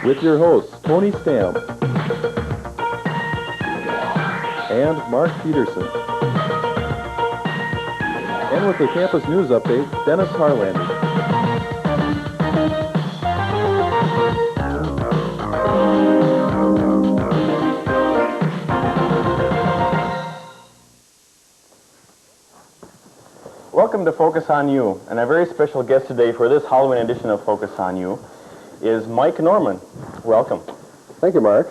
with your hosts, Tony Stamp and Mark Peterson. And with the campus news update, Dennis Harlander. Welcome to Focus on You, and our very special guest today for this Halloween edition of Focus on You is Mike Norman. Welcome. Thank you, Mark.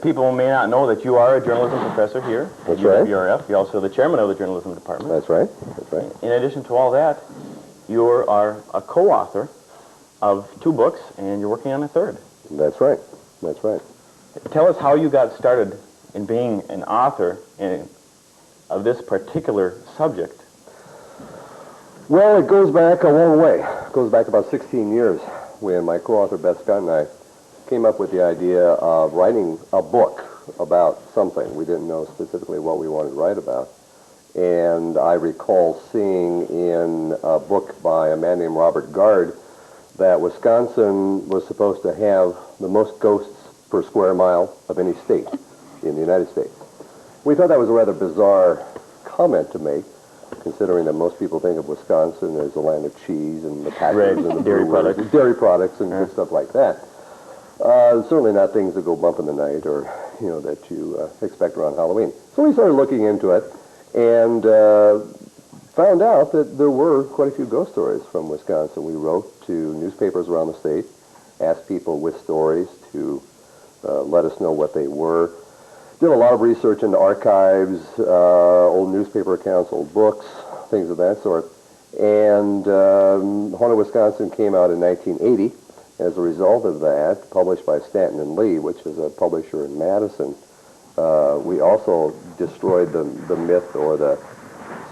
People may not know that you are a journalism professor here at That's right. UWRF. You're also the chairman of the journalism department. That's right. That's right. In addition to all that, you are a co-author of 2 books, and you're working on a 3rd. That's right. That's right. Tell us how you got started in being an author of this particular subject. Well, it goes back a long way. It goes back about 16 years when my co-author Beth Scott and I came up with the idea of writing a book about something. We didn't know specifically what we wanted to write about. And I recall seeing in a book by a man named Robert Gard that Wisconsin was supposed to have the most ghosts per square mile of any state in the United States. We thought that was a rather bizarre comment to make, considering that most people think of Wisconsin as a land of cheese and the Packers and the dairy products and good stuff like that. Certainly not things that go bump in the night or, that you expect around Halloween. So we started looking into it and found out that there were quite a few ghost stories from Wisconsin. We wrote to newspapers around the state, asked people with stories to let us know what they were. Did a lot of research into archives, old newspaper accounts, old books, things of that sort. And Haunted Wisconsin came out in 1980. As a result of that, published by Stanton and Lee, which is a publisher in Madison, we also destroyed the myth or the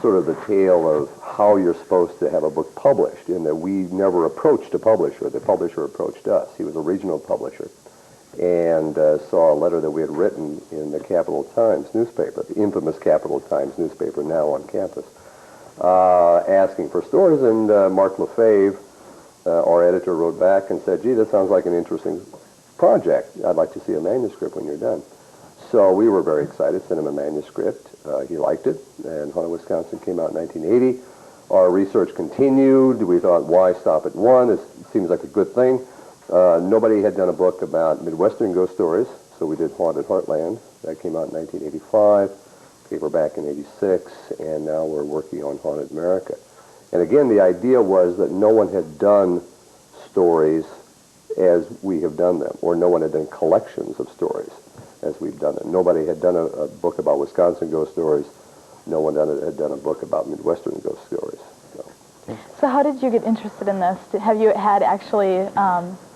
sort of the tale of how you're supposed to have a book published, in that we never approached a publisher. The publisher approached us. He was a regional publisher, and saw a letter that we had written in the Capital Times newspaper, the infamous Capital Times newspaper now on campus, asking for stories. And Mark Lefebvre, our editor, wrote back and said, gee, that sounds like an interesting project. I'd like to see a manuscript when you're done. So we were very excited, sent him a manuscript. He liked it, and Haunted Wisconsin came out in 1980. Our research continued. We thought, why stop at 1? It seems like a good thing. Nobody had done a book about Midwestern ghost stories, so we did Haunted Heartland. That came out in 1985, paperback in 86, and now we're working on Haunted America. And again, the idea was that no one had done stories as we have done them, or no one had done collections of stories as we've done them. Nobody had done a book about Wisconsin ghost stories. No one had done a book about Midwestern ghost stories. So how did you get interested in this? Have you had actually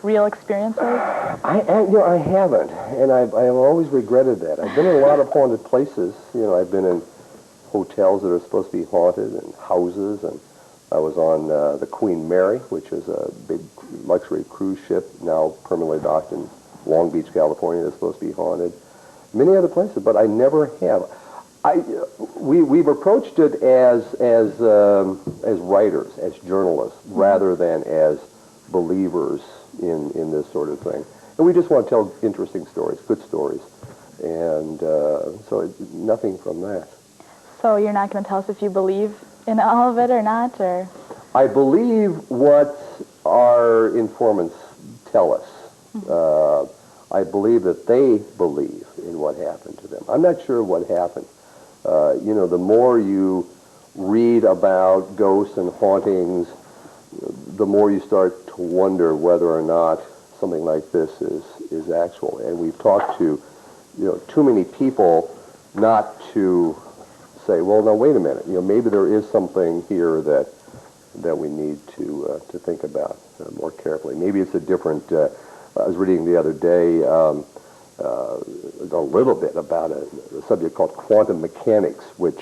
real experiences? I haven't, and I've always regretted that. I've been in a lot of haunted places. I've been in hotels that are supposed to be haunted, and houses, and I was on the Queen Mary, which is a big luxury cruise ship now permanently docked in Long Beach, California, that's supposed to be haunted. Many other places, but I never have. We've approached it as writers, as journalists, rather than as believers in this sort of thing. And we just want to tell interesting stories, good stories, and so nothing from that. So you're not going to tell us if you believe in all of it or not, or? I believe what our informants tell us. I believe that they believe in what happened to them. I'm not sure what happened. The more you read about ghosts and hauntings, the more you start to wonder whether or not something like this is actual. And we've talked to, too many people not to say, well, now wait a minute. Maybe there is something here that we need to think about more carefully. Maybe it's a different. I was reading the other day a little bit about a subject called quantum mechanics, which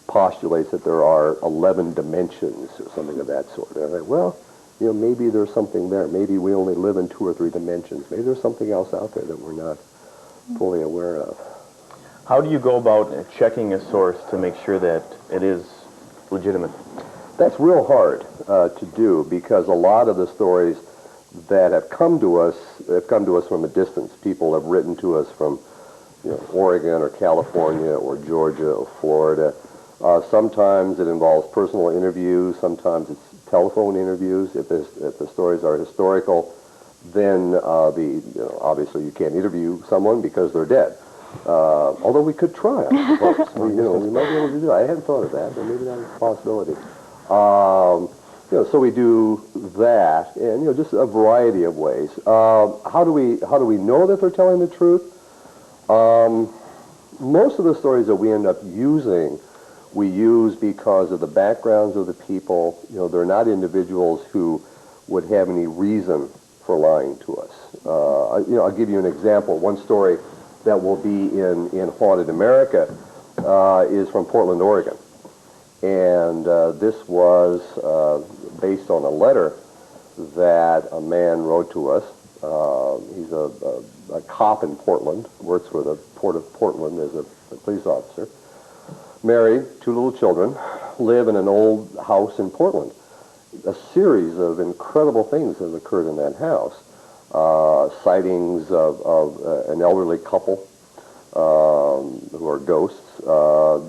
postulates that there are 11 dimensions or something of that sort. And I thought, well, maybe there's something there. Maybe we only live in 2 or 3 dimensions. Maybe there's something else out there that we're not fully aware of. How do you go about checking a source to make sure that it is legitimate? That's real hard to do, because a lot of the stories that have come to us from a distance. People have written to us from Oregon or California or Georgia or Florida. Sometimes it involves personal interviews. Sometimes it's telephone interviews. If the stories are historical, then obviously you can't interview someone because they're dead. Although we could try, I suppose. We might be able to do that. I hadn't thought of that, but maybe that's a possibility. So we do that, and just a variety of ways. How do we know that they're telling the truth? Most of the stories that we end up using, we use because of the backgrounds of the people. They're not individuals who would have any reason for lying to us. I'll give you an example. One story that will be in Haunted America is from Portland, Oregon. And this was based on a letter that a man wrote to us. He's a cop in Portland, works for the Port of Portland as a police officer. Married, 2 little children, live in an old house in Portland. A series of incredible things have occurred in that house. Sightings of an elderly couple who are ghosts,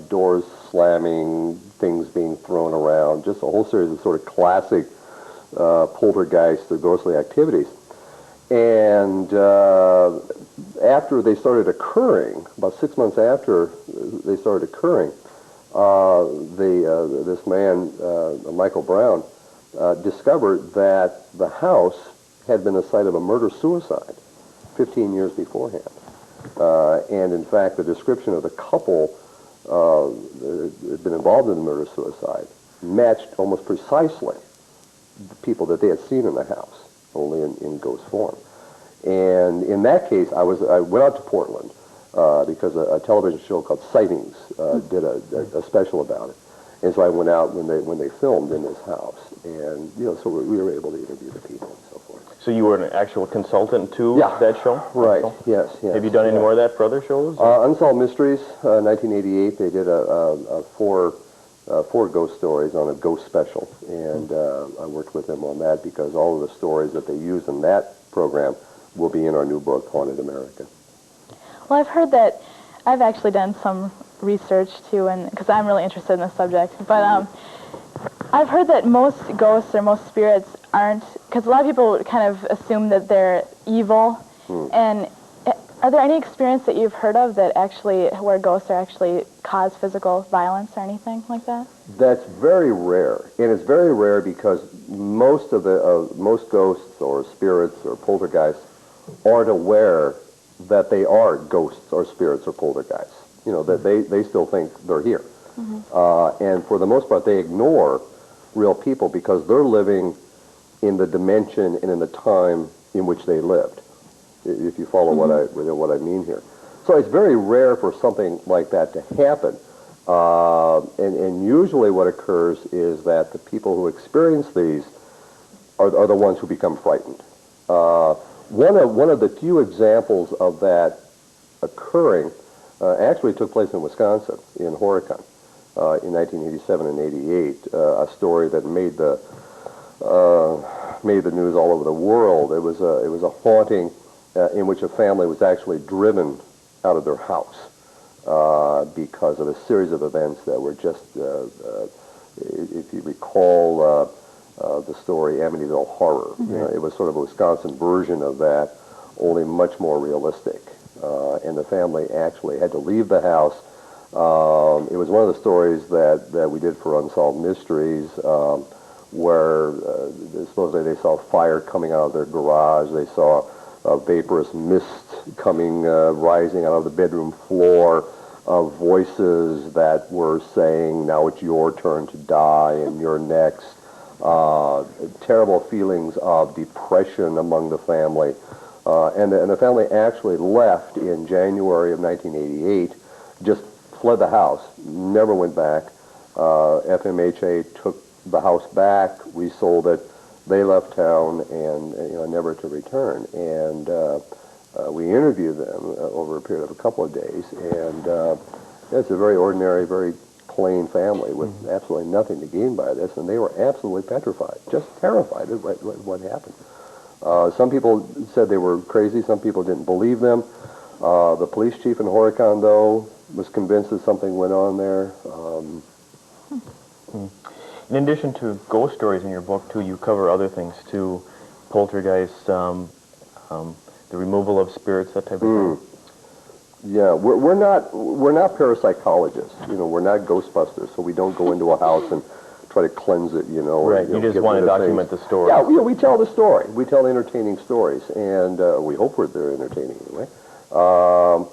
doors slamming, things being thrown around, just a whole series of sort of classic poltergeist or ghostly activities. And after they started occurring, about 6 months after they started occurring, this man, Michael Brown, discovered that the house had been the site of a murder-suicide 15 years beforehand. And in fact, the description of the couple that had been involved in the murder-suicide matched almost precisely the people that they had seen in the house, only in ghost form. And in that case, I went out to Portland because a television show called Sightings did a special about it. And so I went out when they filmed in this house, and so we were able to interview the people and so forth. So you were an actual consultant to that show? Right. Yes. Have you done any more of that for other shows? Unsolved Mysteries, 1988. They did a four ghost stories on a ghost special, and I worked with them on that because all of the stories that they use in that program will be in our new book, Haunted America. Well, I've heard that. I've actually done some research too, and because I'm really interested in this subject. But I've heard that most ghosts or most spirits aren't, because a lot of people kind of assume that they're evil. And are there any experience that you've heard of that actually, where ghosts are actually cause physical violence or anything like that? That's very rare, and it's very rare because most ghosts or spirits or poltergeists aren't aware that they are ghosts or spirits or poltergeists. That they still think they're here. And for the most part, they ignore real people because they're living in the dimension and in the time in which they lived, if you follow what I mean here. So it's very rare for something like that to happen. And usually what occurs is that the people who experience these are the ones who become frightened. One of the few examples of that occurring actually took place in Wisconsin, in Horicon, in 1987 and 88. A story that made the news all over the world. It was a haunting in which a family was actually driven out of their house because of a series of events that were just, if you recall the story Amityville Horror, it was sort of a Wisconsin version of that, only much more realistic. And the family actually had to leave the house. It was one of the stories that we did for Unsolved Mysteries, where supposedly they saw fire coming out of their garage. They saw vaporous mist coming, rising out of the bedroom floor, voices that were saying, now it's your turn to die and you're next. Terrible feelings of depression among the family. And the family actually left in January of 1988, just fled the house, never went back. FMHA took the house back, resold it. They left town and never to return. And we interviewed them over a period of a couple of days. And it's a very ordinary, very plain family with absolutely nothing to gain by this. And they were absolutely petrified, just terrified of what happened. Some people said they were crazy. Some people didn't believe them. The police chief in Horicon, though, was convinced that something went on there. In addition to ghost stories in your book, too, you cover other things, too. Poltergeists, the removal of spirits, that type of thing. Yeah, we're not parapsychologists. You know, we're not Ghostbusters, so we don't go into a house and try to cleanse it. You know, Right. Or, You just get want to rid of document things. the story. Yeah, we tell the story. We tell entertaining stories, and we hope they're entertaining anyway. A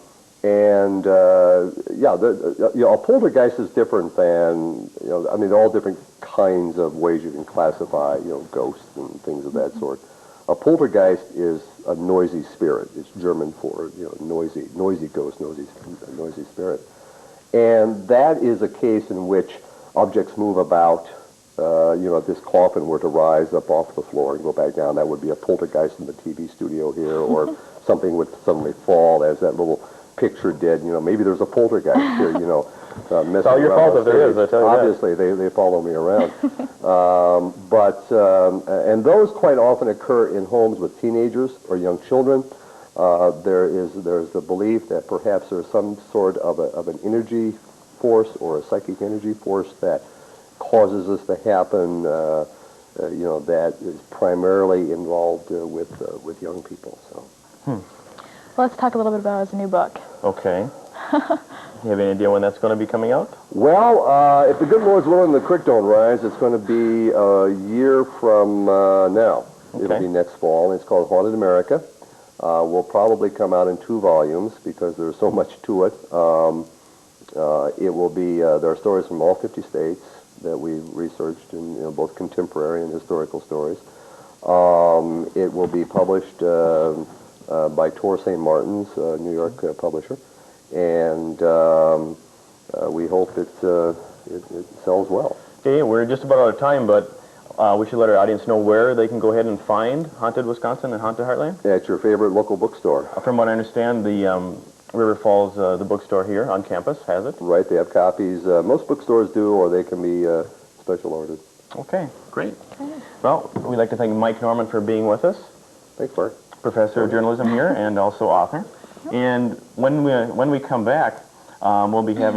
poltergeist is different than, I mean, there are all different kinds of ways you can classify, ghosts and things of that sort. A poltergeist is a noisy spirit. It's German for, noisy ghost, noisy spirit. And that is a case in which objects move about. If this coffin were to rise up off the floor and go back down, that would be a poltergeist in the TV studio here, or something would suddenly fall, as that little picture did. Maybe there's a poltergeist here, It's all your fault if there is, I tell you that. Obviously, they follow me around. And those quite often occur in homes with teenagers or young children. There's the belief that perhaps there's some sort of an energy force or a psychic energy force that causes this to happen, that is primarily involved with young people. So. Well, let's talk a little bit about his new book. Okay. You have any idea when that's going to be coming out? Well, if the good Lord's willing, the creek don't rise, it's going to be a year from now. Okay. It'll be next fall. It's called Haunted America. Will probably come out in 2 volumes because there's so much to it. It will be, there are stories from all 50 states that we've researched, in both contemporary and historical stories. It will be published by Tor St. Martin's, New York publisher, and we hope it sells well. Okay, we're just about out of time, but we should let our audience know where they can go ahead and find Haunted Wisconsin and Haunted Heartland. At your favorite local bookstore. From what I understand, the River Falls, the bookstore here on campus, has it. Right, they have copies. Most bookstores do, or they can be special ordered. Okay, great. Well, we'd like to thank Mike Norman for being with us. Thanks, Bart. Professor of journalism here and also author. And when we come back, we'll be having